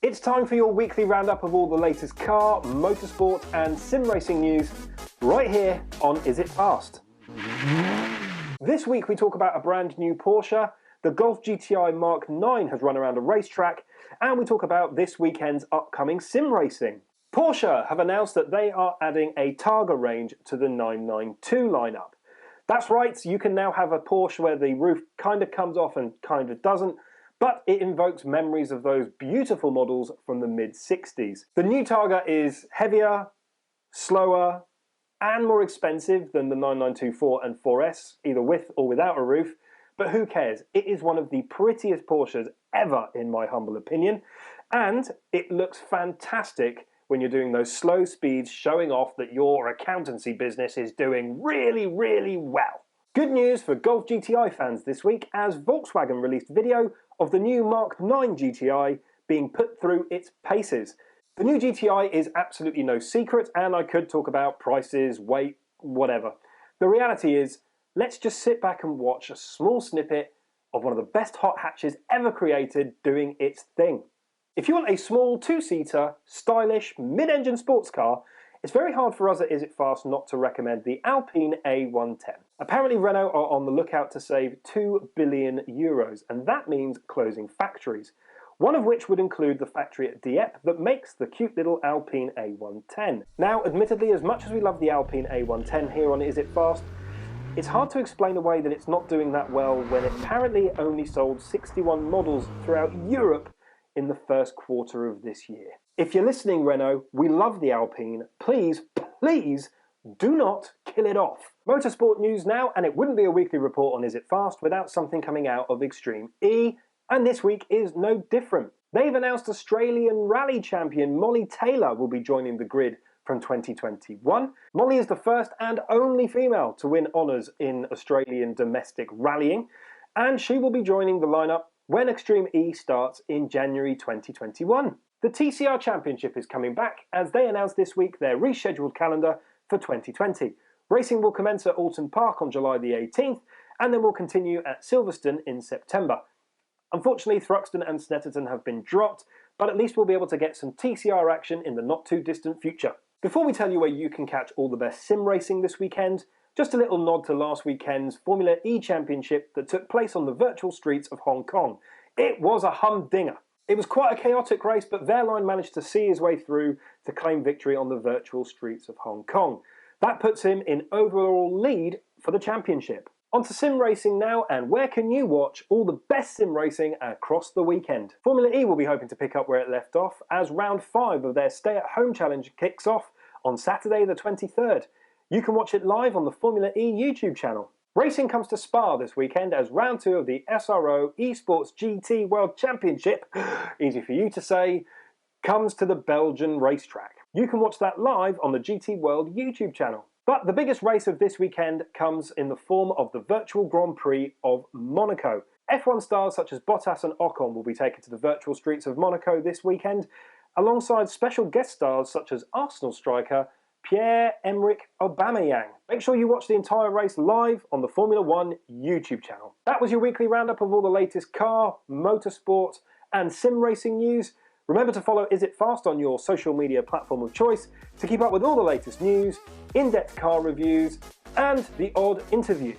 It's time for your weekly roundup of all the latest car, motorsport and sim racing news right here on Is It Fast? This week we talk about a brand new Porsche, the Golf GTI Mark 9 has run around a racetrack, and we talk about this weekend's upcoming sim racing. Porsche have announced that they are adding a Targa range to the 992 lineup. That's right, you can now have a Porsche where the roof kind of comes off and kind of doesn't, but it invokes memories of those beautiful models from the mid-60s. The new Targa is heavier, slower, and more expensive than the 9924 and 4S, either with or without a roof, but who cares? It is one of the prettiest Porsches ever, in my humble opinion, and it looks fantastic when you're doing those slow speeds, showing off that your accountancy business is doing really, really well. Good news for Golf GTI fans this week, as Volkswagen released video of the new Mark 9 GTI being put through its paces. The new GTI is absolutely no secret, and I could talk about prices, weight, whatever. The reality is, let's just sit back and watch a small snippet of one of the best hot hatches ever created doing its thing. If you want a small two-seater, stylish, mid-engine sports car, it's very hard for us at Is It Fast not to recommend the Alpine A110. Apparently Renault are on the lookout to save €2 billion, and that means closing factories, one of which would include the factory at Dieppe that makes the cute little Alpine A110. Now, admittedly, as much as we love the Alpine A110 here on Is It Fast, it's hard to explain away that it's not doing that well when it apparently only sold 61 models throughout Europe in the first quarter of this year. If you're listening, Renault, we love the Alpine. Please, please do not kill it off. Motorsport news now, and it wouldn't be a weekly report on Is It Fast without something coming out of Extreme E, and this week is no different. They've announced Australian rally champion Molly Taylor will be joining the grid from 2021. Molly is the first and only female to win honours in Australian domestic rallying, and she will be joining the lineup when Extreme E starts in January 2021. The TCR Championship is coming back as they announced this week their rescheduled calendar for 2020. Racing will commence at Alton Park on July the 18th and then will continue at Silverstone in September. Unfortunately, Thruxton and Snetterton have been dropped, but at least we'll be able to get some TCR action in the not too distant future. Before we tell you where you can catch all the best sim racing this weekend, just a little nod to last weekend's Formula E Championship that took place on the virtual streets of Hong Kong. It was a humdinger. It was quite a chaotic race, but Wehrlein managed to see his way through to claim victory on the virtual streets of Hong Kong. That puts him in overall lead for the championship. On to sim racing now, and where can you watch all the best sim racing across the weekend? Formula E will be hoping to pick up where it left off as round 5 of their stay-at-home challenge kicks off on Saturday the 23rd. You can watch it live on the Formula E YouTube channel. Racing comes to Spa this weekend as round 2 of the SRO Esports GT World Championship, easy for you to say, comes to the Belgian racetrack. You can watch that live on the GT World YouTube channel. But the biggest race of this weekend comes in the form of the virtual Grand Prix of Monaco. F1 stars such as Bottas and Ocon will be taken to the virtual streets of Monaco this weekend, alongside special guest stars such as Arsenal striker Pierre-Emerick Aubameyang. Make sure you watch the entire race live on the Formula 1 YouTube channel. That was your weekly roundup of all the latest car, motorsport and sim racing news. Remember to follow Is It Fast on your social media platform of choice to keep up with all the latest news, in-depth car reviews and the odd interview.